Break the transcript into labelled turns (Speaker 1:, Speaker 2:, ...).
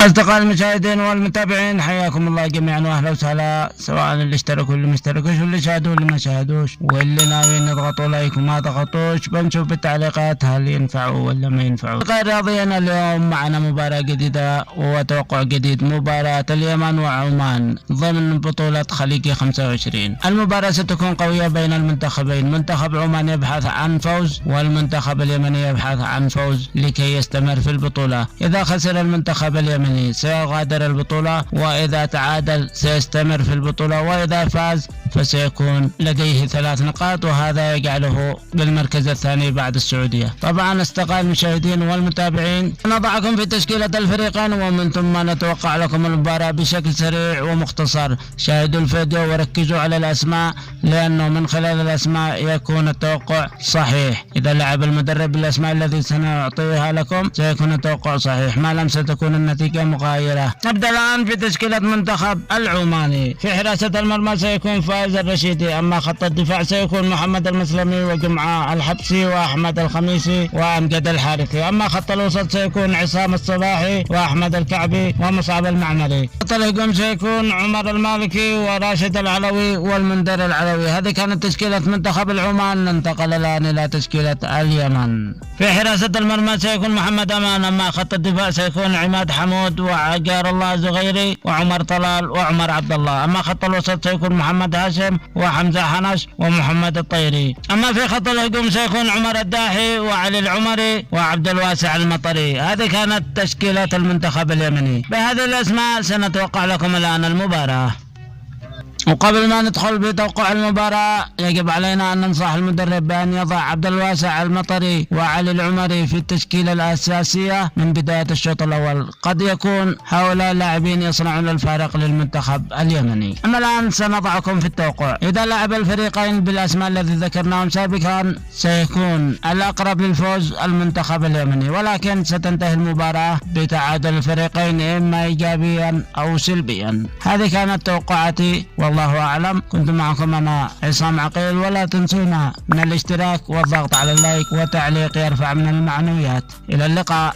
Speaker 1: أصدقاء المشاهدين والمتابعين، حياكم الله جميعا واهلا وسهلا، سواء اللي اشتركوا واللي ما اشتركوش واللي شاهدوا واللي ما شاهدوش واللي ناويين يضغطوا لايك وما ضغطوش. بنشوف بالتعليقات هل ينفعوا ولا ما ينفعوا. أصدقائي الرياضيين، اليوم معنا مباراة جديدة وتوقع جديد، مباراة اليمن وعمان ضمن بطولة خليجي 25. المباراة ستكون قوية بين المنتخبين، منتخب عمان يبحث عن فوز والمنتخب اليمني يبحث عن فوز لكي يستمر في البطولة. إذا خسر المنتخب اليمني سيغادر البطولة، وإذا تعادل سيستمر في البطولة، وإذا فاز فسيكون لديه 3 نقاط، وهذا يجعله بالمركز الثاني بعد السعودية. طبعا أصدقائي المشاهدين والمتابعين، نضعكم في تشكيلة الفريقين ومن ثم نتوقع لكم المباراة بشكل سريع ومختصر. شاهدوا الفيديو وركزوا على الأسماء، لأنه من خلال الأسماء يكون التوقع صحيح. إذا لعب المدرب بالأسماء التي سنعطيها لكم سيكون التوقع صحيح، ما لم ستكون النتيجة مغايرة. نبدأ الآن في تشكيلة منتخب العماني. في حراسة المرمى سيكون فايز الرشيدي، أما خط الدفاع سيكون محمد المسلمي وجمعة الحبسي وأحمد الخميسي وأمجد الحارثي، أما خط الوسط سيكون عصام الصباحي وأحمد الكعبي ومصعب المعمري. خط الهجوم سيكون عمر المالكي وراشد العلوي والمنذر العلوي. هذه كانت تشكيلة منتخب العمان. ننتقل الآن إلى تشكيلة اليمن. في حراسة المرمى سيكون محمد أمان، أما خط الدفاع سيكون عماد حمود وعجار الله زغيري وعمر طلال وعمر عبد الله، أما خط الوسط سيكون محمد هاشم وحمزة حنش ومحمد الطيري، أما في خط الهجوم سيكون عمر الداحي وعلي العمري وعبد الواسع المطري. هذه كانت تشكيلة المنتخب اليمني. بهذه الأسماء سنتوقع لكم الآن المباراة. وقبل ما ندخل بتوقع المباراة يجب علينا أن ننصح المدرب بأن يضع عبد الواسع المطري وعلي العمري في التشكيلة الأساسية من بداية الشوط الأول. قد يكون هؤلاء اللاعبين يصنعون الفارق للمنتخب اليمني. أما الآن سنضعكم في التوقع. إذا لعب الفريقين بالأسماء الذي ذكرناهم سابقا سيكون الأقرب للفوز المنتخب اليمني، ولكن ستنتهي المباراة بتعادل الفريقين إما إيجابيا أو سلبيا. هذه كانت توقعاتي والله أعلم. كنت معكم أنا عصام عقيل، ولا تنسونا من الاشتراك والضغط على اللايك وتعليق يرفع من المعنويات. إلى اللقاء.